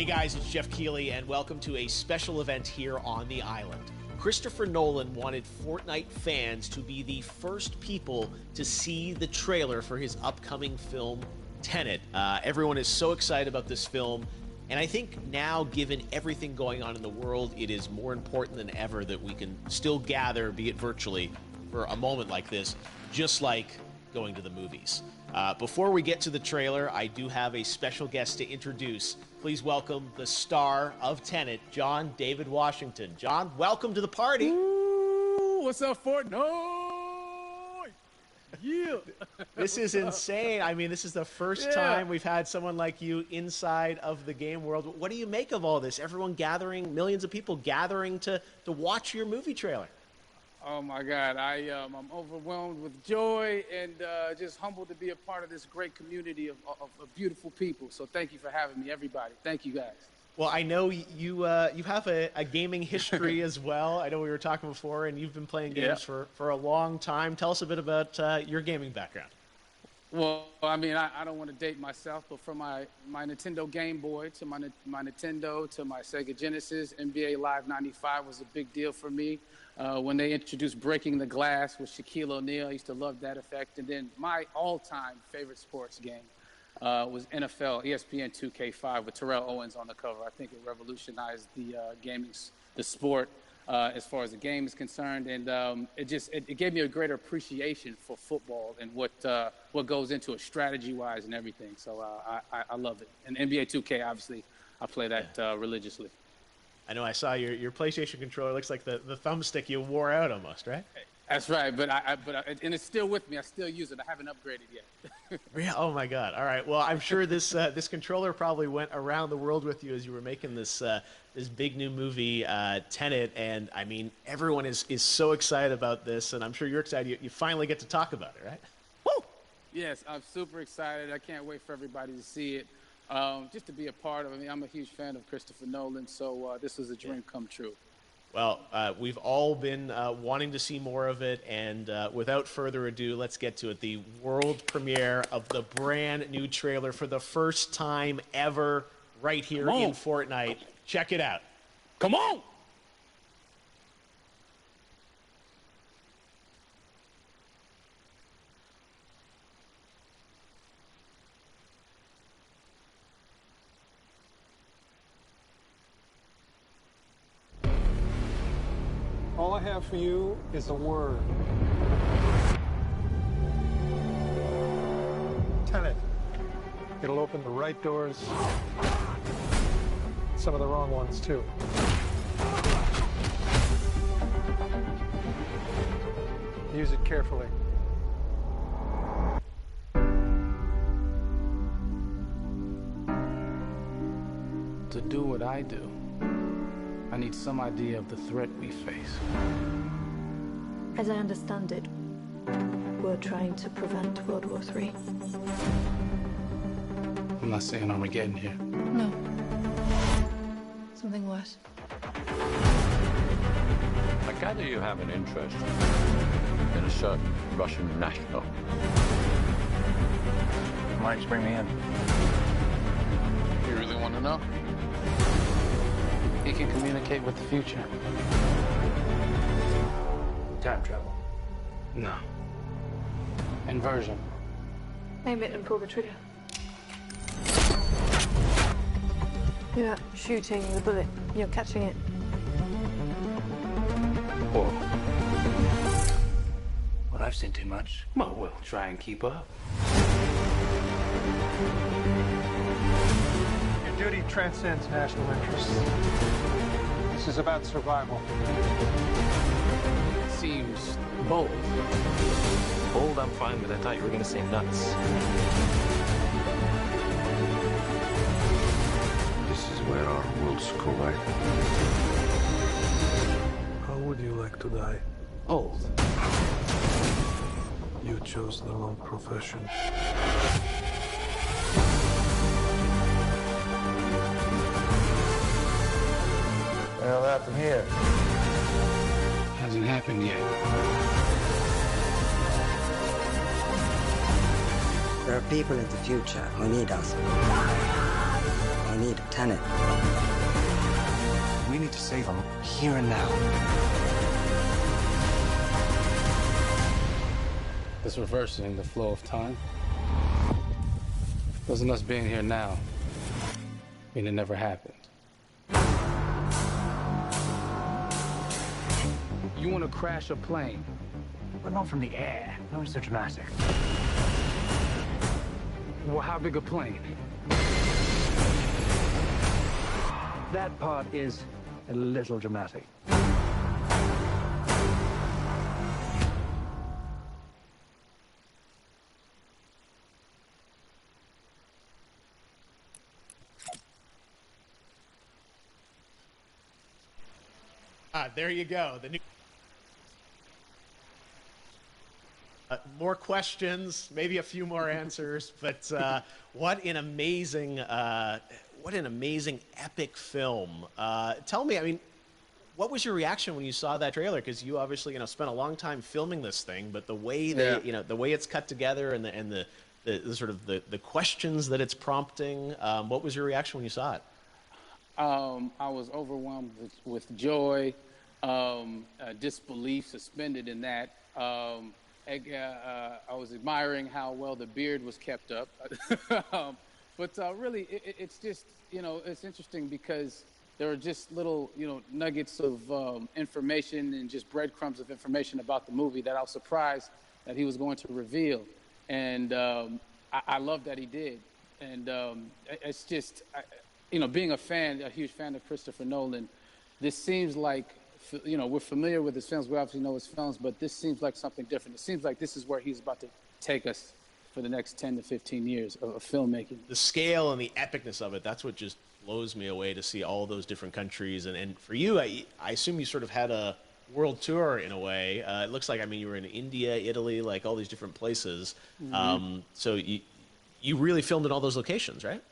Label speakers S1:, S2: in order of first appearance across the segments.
S1: Hey guys, it's Jeff Keighley, and welcome to a special event here on the island. Christopher Nolan wanted Fortnite fans to be the first people to see the trailer for his upcoming film, Tenet. Everyone is so excited about this film, and I think now, given everything going on in the world, it is more important than ever that we can still gather, be it virtually, for a moment like this, just like going to the movies. Before we get to the trailer, I do have a special guest to introduce. Please welcome the star of Tenet, John David Washington. John, welcome to the party.
S2: Ooh, what's up, Fortnite? Yeah.
S1: This is insane. I mean, this is the first time we've had someone like you inside of the game world. What do you make of all this? Everyone gathering, millions of people gathering to watch your movie trailer.
S2: Oh my God, I'm overwhelmed with joy and just humbled to be a part of this great community of beautiful people. So thank you for having me, everybody. Thank you, guys.
S1: Well, I know you have a gaming history as well. I know we were talking before, and you've been playing games for a long time. Tell us a bit about your gaming background.
S2: Well, I mean, I don't want to date myself, but from my Nintendo Game Boy to my Nintendo to my Sega Genesis, NBA Live 95 was a big deal for me. When they introduced Breaking the Glass with Shaquille O'Neal, I used to love that effect. And then my all-time favorite sports game was NFL ESPN 2K5 with Terrell Owens on the cover. I think it revolutionized the sport as far as the game is concerned, and it gave me a greater appreciation for football and what goes into it strategy-wise and everything. So I love it. And NBA 2K, obviously, I play that religiously.
S1: I know I saw your PlayStation controller. Looks like the thumbstick you wore out almost, right?
S2: That's right, but and it's still with me. I still use it. I haven't upgraded yet.
S1: Yeah. Oh my God! All right. Well, I'm sure this controller probably went around the world with you as you were making this big new movie, Tenet. And I mean, everyone is so excited about this, and I'm sure you're excited. You finally get to talk about it, right? Woo!
S2: Yes, I'm super excited. I can't wait for everybody to see it. Just to be a part of it. I mean, I'm a huge fan of Christopher Nolan, so this was a dream come true.
S1: Well, we've all been wanting to see more of it, and without further ado, let's get to it. The world premiere of the brand new trailer for the first time ever right here in Fortnite. Check it out.
S2: Come on!
S3: All I have for you is a word. Tenet. It'll open the right doors. Some of the wrong ones, too. Use it carefully.
S4: To do what I do, I need some idea of the threat we face.
S5: As I understand it, we're trying to prevent World War III.
S4: I'm not saying Armageddon here.
S5: No. Something worse.
S6: I gather you have an interest in a certain Russian national.
S7: Why don't you bring me in?
S2: You really want to know?
S4: He can communicate with the future.
S7: Time travel.
S4: No. Inversion.
S5: Aim it and pull the trigger. You're not shooting the bullet, you're catching it.
S7: Whoa. Well, I've seen too much. Well, we'll try and keep up.
S3: Your duty transcends national interests. This is about survival.
S4: It seems bold.
S6: Bold, I'm fine with. I thought you were going to say nuts.
S8: This is where our worlds collide.
S3: How would you like to die?
S4: Old.
S3: You chose the wrong profession.
S7: Well, that's from here.
S4: Hasn't happened yet.
S9: There are people in the future who need us. I need Tenet. We need to save him here and now.
S4: This reversing the flow of time. Doesn't us being here now mean it never happened? You want to crash a plane?
S7: But not from the air. No, it's so dramatic.
S4: Well, how big a plane?
S7: That part is a little dramatic.
S1: There you go. The new. More questions, maybe a few more answers, but what an amazing epic film. Tell me, I mean, what was your reaction when you saw that trailer? Because you obviously, spent a long time filming this thing, but the way the way it's cut together and the sort of the questions that it's prompting, what was your reaction when you saw it?
S2: I was overwhelmed with joy, disbelief, suspended in that. I was admiring how well the beard was kept up. But really, it's just, it's interesting because there are just little, nuggets of information and just breadcrumbs of information about the movie that I was surprised that he was going to reveal. And I love that he did. And it's just, being a huge fan of Christopher Nolan, this seems like, we're familiar with his films. We obviously know his films, but this seems like something different. It seems like this is where he's about to take us for the next 10 to 15 years of filmmaking.
S1: The scale and the epicness of it, that's what just blows me away to see all those different countries. And for you, I assume you sort of had a world tour in a way. It looks like, you were in India, Italy, like all these different places. Mm-hmm. So you really filmed in all those locations, right?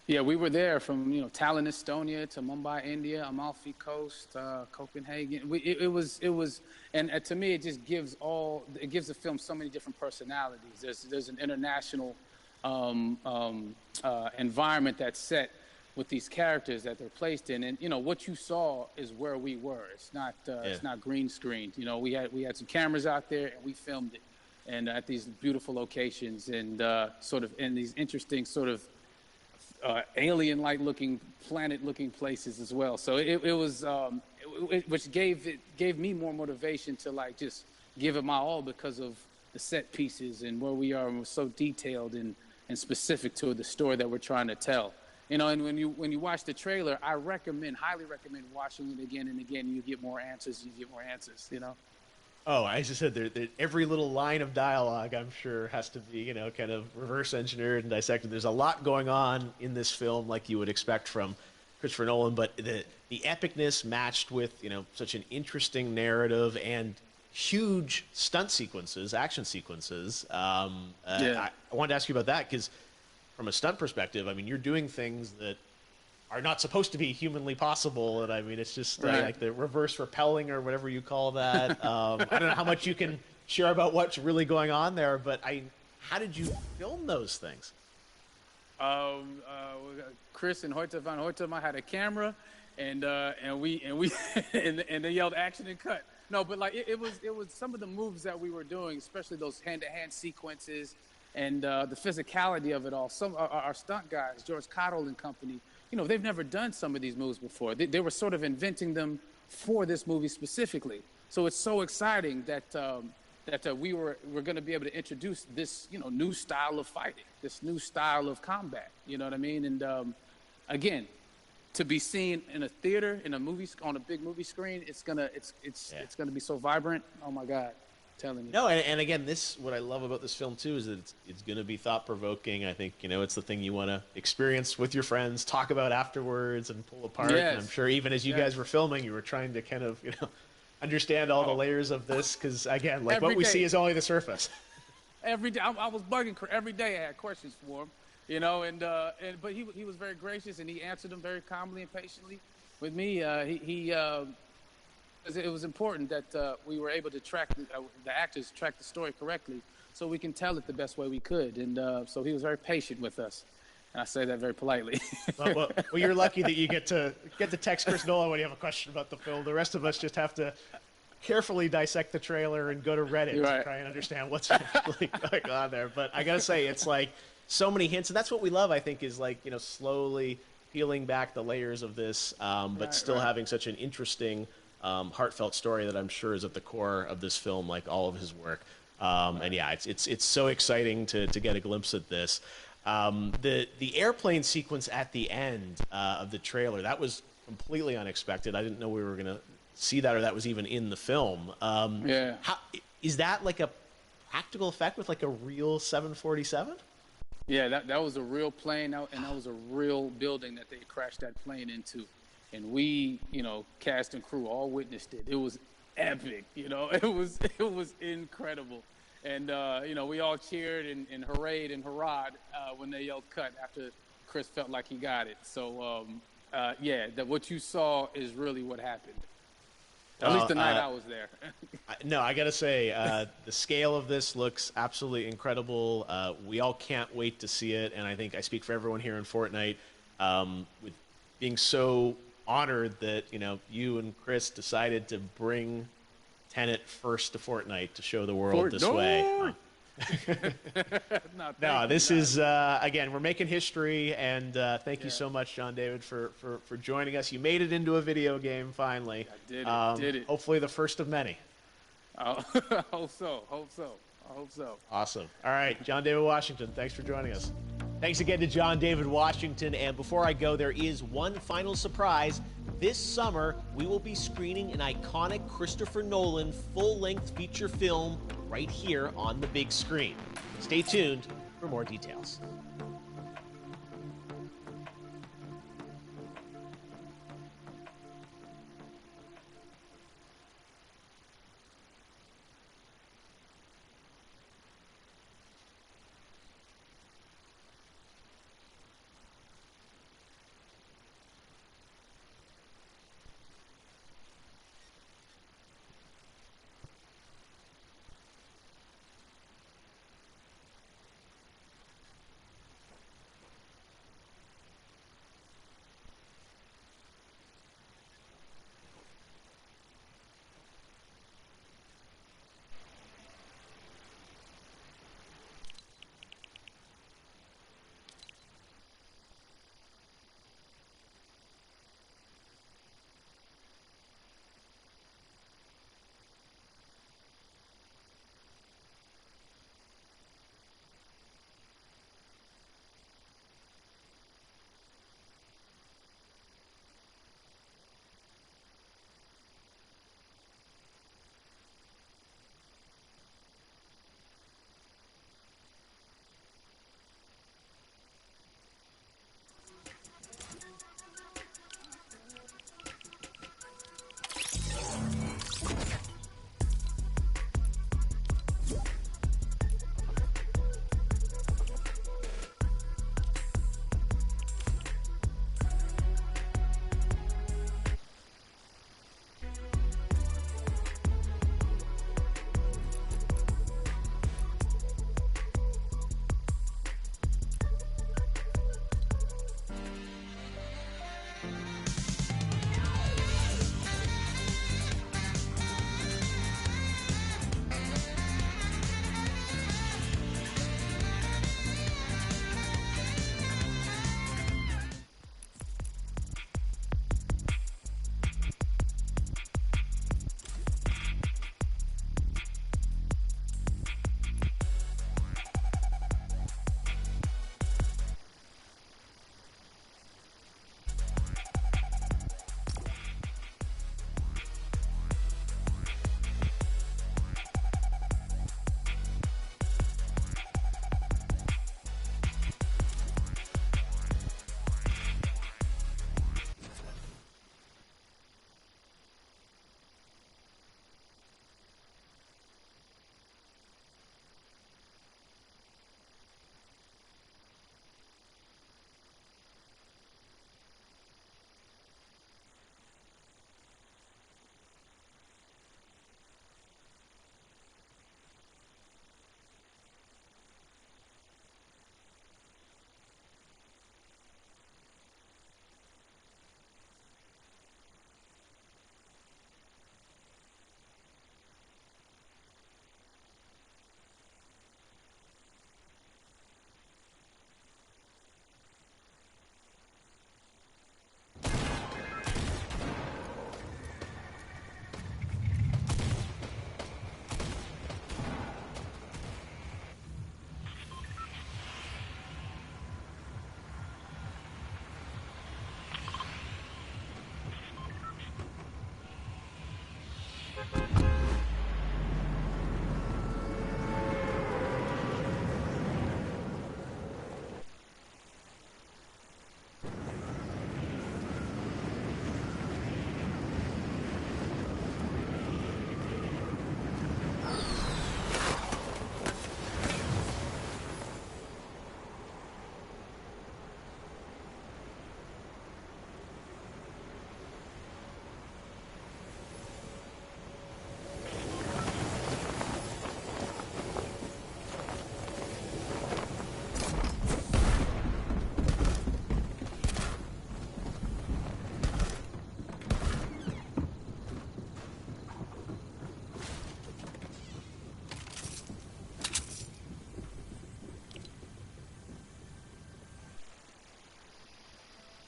S2: Yeah, we were there from Tallinn, Estonia, to Mumbai, India, Amalfi Coast, Copenhagen. It was, and to me, it just gives the film so many different personalities. There's an international environment that's set with these characters that they're placed in, and what you saw is where we were. It's not green screened. We had some cameras out there and we filmed it, and at these beautiful locations and sort of in these interesting sort of alien-like looking, planet-looking places as well. So it was, which gave me more motivation to just give it my all because of the set pieces and where we are, and we're so detailed and specific to the story that we're trying to tell. And when you watch the trailer, I highly recommend watching it again and again. You get more answers. Oh,
S1: I just said every little line of dialogue, I'm sure, has to be, kind of reverse engineered and dissected. There's a lot going on in this film, like you would expect from Christopher Nolan, but the epicness matched with, such an interesting narrative and huge stunt sequences, action sequences. I wanted to ask you about that because from a stunt perspective, you're doing things that are not supposed to be humanly possible, and it's just like the reverse rappelling or whatever you call that. I don't know how much you can share about what's really going on there, but how did you film those things?
S2: Chris and Hoyte van Hoytema had a camera, and they yelled action and cut. No, but it was some of the moves that we were doing, especially those hand-to-hand sequences and the physicality of it all. Some our stunt guys, George Cottle and company. They've never done some of these moves before. They were sort of inventing them for this movie specifically. So it's so exciting that we're going to be able to introduce this, new style of fighting, this new style of combat. You know what I mean? And again, to be seen in a theater, in a movie, on a big movie screen, it's gonna be so vibrant. Oh my God. Telling you.
S1: No, and again, what I love about this film too is that it's going to be thought-provoking. I think it's the thing you want to experience with your friends, talk about afterwards, and pull apart.
S2: Yes.
S1: And I'm sure even as you guys were filming, you were trying to kind of understand all the layers of this because again, like what we see is only the surface.
S2: Every day, I was bugging every day. I had questions for him, but he was very gracious and he answered them very calmly and patiently with me. It was important that we were able to track the actors track the story correctly, so we can tell it the best way we could. And so he was very patient with us, And I say that very politely.
S1: Well, you're lucky that you get to text Chris Nolan when you have a question about the film. The rest of us just have to carefully dissect the trailer and go to Reddit to try and understand what's actually going on there. But I gotta say, it's like so many hints, and that's what we love. I think is like slowly peeling back the layers of this, but still having such an interesting, heartfelt story that I'm sure is at the core of this film, like all of his work. And yeah, it's so exciting to get a glimpse at this. The airplane sequence at the end of the trailer, that was completely unexpected. I didn't know we were gonna see that, or that was even in the film. How, is that like a practical effect with like a real 747?
S2: Yeah, that was a real plane, and that was a real building that they crashed that plane into. And we, cast and crew all witnessed it. It was epic, it was incredible. And, we all cheered and hurrayed and hurrahed when they yelled cut after Chris felt like he got it. So, that what you saw is really what happened. At least the night I was there.
S1: No, I got to say, the scale of this looks absolutely incredible. We all can't wait to see it. And I think I speak for everyone here in Fortnite with being so honored that, you and Chris decided to bring Tenet first to Fortnite to show the world this way. No, this is, again, we're making history, and thank you so much, John David, for joining us. You made it into a video game, finally.
S2: I did it.
S1: Hopefully the first of many.
S2: I hope so.
S1: Awesome. All right, John David Washington, thanks for joining us. Thanks again to John David Washington, and before I go, there is one final surprise. This summer, we will be screening an iconic Christopher Nolan full-length feature film right here on the big screen. Stay tuned for more details.